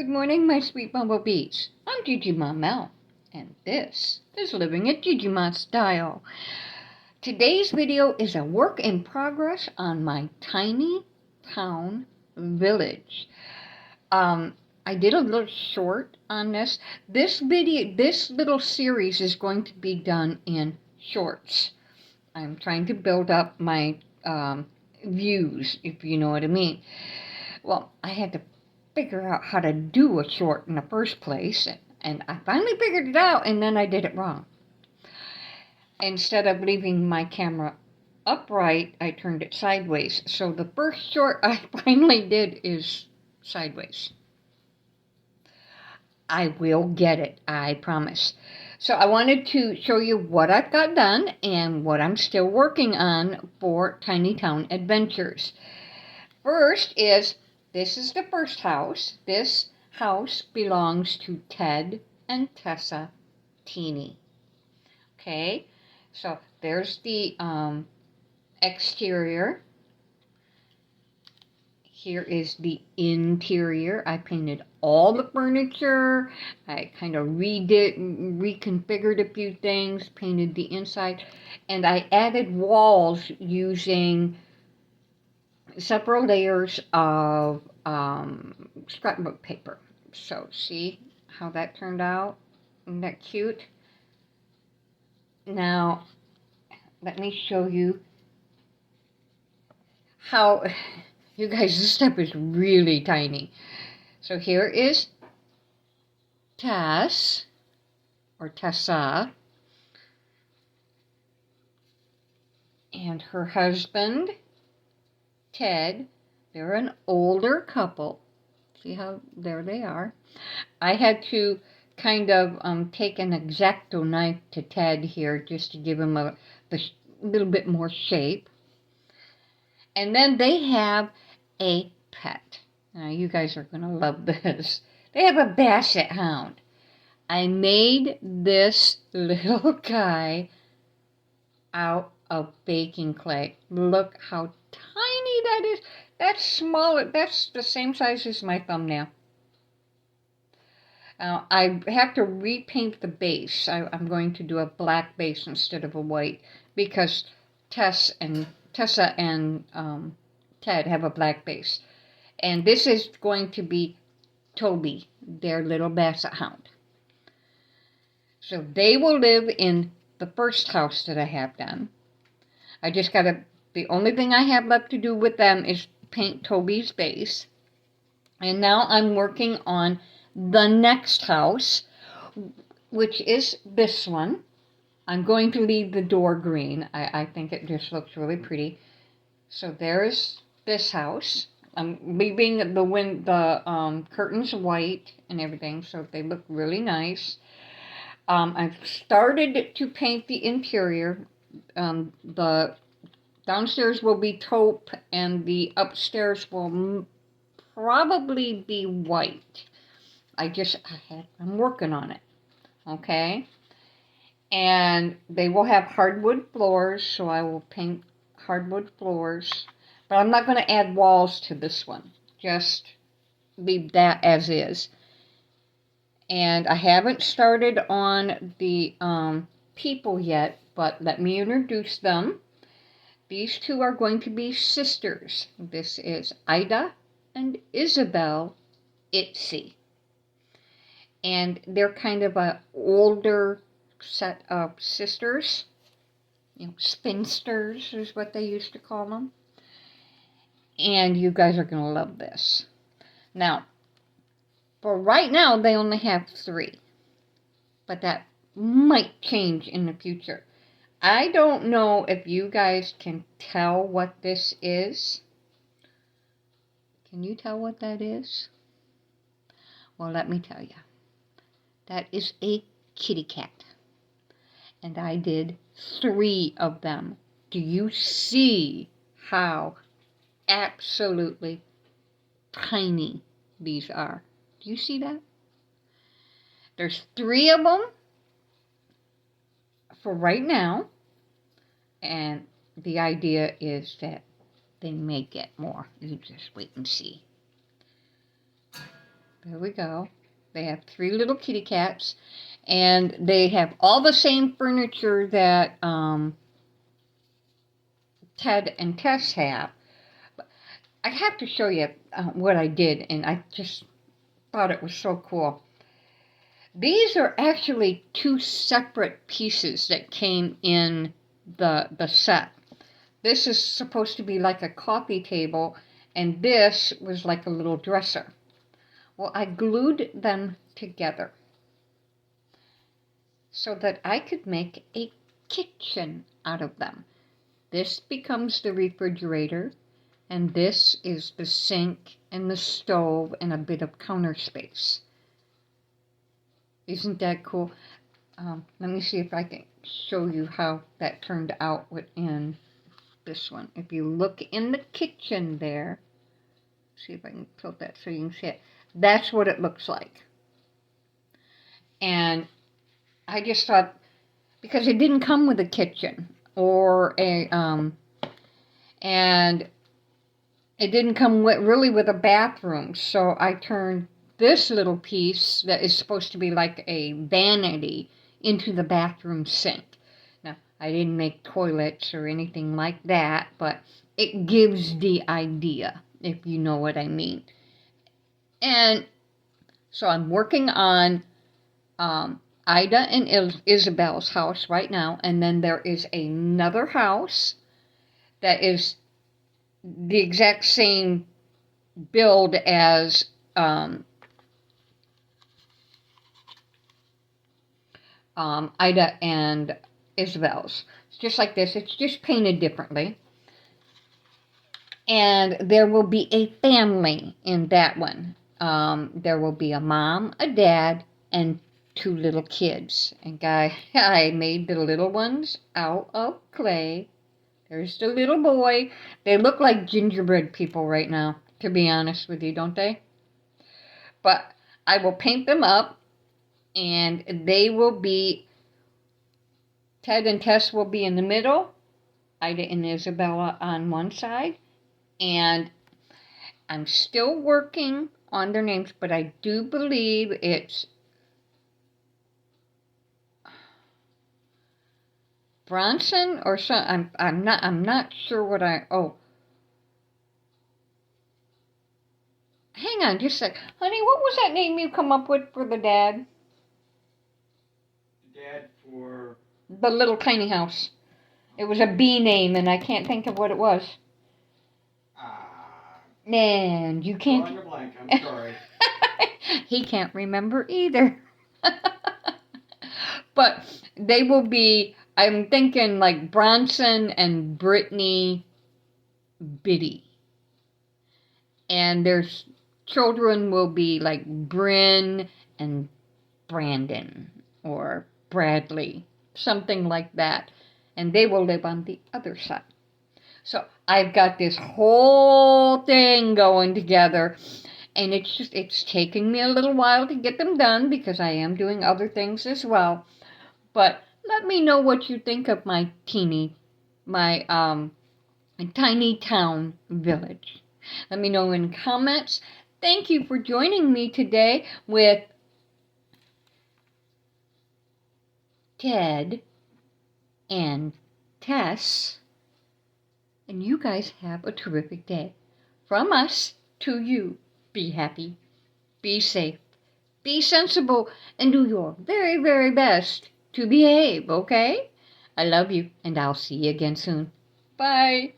Good morning, my sweet bumblebees. I'm Gigi Mom Mel, and this is Living at Gigi Mom Style. Today's video is a work in progress on my tiny town village. I did a little short on this. This little series is going to be done in shorts. I'm trying to build up my views, if you know what I mean. Well, I had to figure out how to do a short in the first place, and I finally figured it out, and then I did it wrong. Instead of leaving my camera upright, I turned it sideways. So the first short I finally did is sideways. I will get it, I promise. So I wanted to show you what I've got done and what I'm still working on for Tiny Town Adventures. First is, this is the first house. This house belongs to Ted and Tessa Teeny. Okay, so there's the exterior. Here is the interior. I painted all the furniture. I kind of reconfigured a few things, painted the inside, and I added walls using several layers of scrapbook paper. So see how that turned out? Isn't that cute? Now, let me show you how, you guys, this stuff is really tiny. So here is Tess, or Tessa, and her husband, Ted. They're an older couple. See how there they are. I had to kind of take an X-Acto knife to Ted here just to give him a little bit more shape. And then they have a pet. Now you guys are going to love this. They have a basset hound. I made this little guy out of baking clay. Look how tiny that is. That's smaller. That's the same size as my thumbnail. I have to repaint the base. I'm going to do a black base instead of a white because Tessa and Ted have a black base. And this is going to be Toby, their little basset hound. So they will live in the first house that I have done. The only thing I have left to do with them is paint Toby's base. And now I'm working on the next house, which is this one. I'm going to leave the door green. I think it just looks really pretty. So there's this house. I'm leaving the curtains white and everything, so they look really nice. I've started to paint the interior. The downstairs will be taupe, and the upstairs will probably be white. I'm working on it, okay? And they will have hardwood floors, so I will paint hardwood floors. But I'm not going to add walls to this one. Just leave that as is. And I haven't started on the people yet, but let me introduce them. These two are going to be sisters. This is Ida and Isabel Itzy. And they're kind of an older set of sisters. Spinsters is what they used to call them. And you guys are going to love this. Now, for right now, they only have 3. But that might change in the future. I don't know if you guys can tell what this is. Can you tell what that is? Well, let me tell you. That is a kitty cat. And I did 3 of them. Do you see how absolutely tiny these are? Do you see that? There's 3 of them for right now, and the idea is that they may get more. You just wait and see. There we go. They have 3 little kitty cats, and they have all the same furniture that Ted and Tess have. I have to show you what I did, and I just thought it was so cool. These are actually 2 separate pieces that came in the set. This is supposed to be like a coffee table, and this was like a little dresser. Well, I glued them together so that I could make a kitchen out of them. This becomes the refrigerator, and this is the sink and the stove and a bit of counter space. Isn't that cool? Let me see if I can show you how that turned out within this one. If you look in the kitchen there, see if I can tilt that so you can see it. That's what it looks like. And I just thought, because it didn't come with a kitchen or a, and it didn't come really with a bathroom, so I turned this little piece that is supposed to be like a vanity into the bathroom sink. Now, I didn't make toilets or anything like that, but it gives the idea, if you know what I mean. And so I'm working on Ida and Isabel's house right now, and then there is another house that is the exact same build as Ida and Isabel's. It's just like this. It's just painted differently. And there will be a family in that one. There will be a mom, a dad, and 2 little kids. And I made the little ones out of clay. There's the little boy. They look like gingerbread people right now, to be honest with you, don't they? But I will paint them up, and they will be, Ted and Tess will be in the middle, Ida and Isabella on one side, and I'm still working on their names, but I do believe it's Bronson or some. I'm not sure what hang on just a sec. Honey, what was that name you come up with for the dad? Dad for the little tiny house. It was a B name, and I can't think of what it was. And you can't. Drawing a blank. I'm sorry. He can't remember either. But they will be, I'm thinking like Bronson and Brittany Biddy. And their children will be like Bryn and Brandon or Bradley, something like that. And they will live on the other side. So I've got this whole thing going together, and it's taking me a little while to get them done because I am doing other things as well. But let me know what you think of my tiny town village. Let me know in comments. Thank you for joining me today with Ted and Tess. And you guys have a terrific day. From us to you, be happy, be safe, be sensible, and do your very, very best to behave, okay? I love you, and I'll see you again soon. Bye.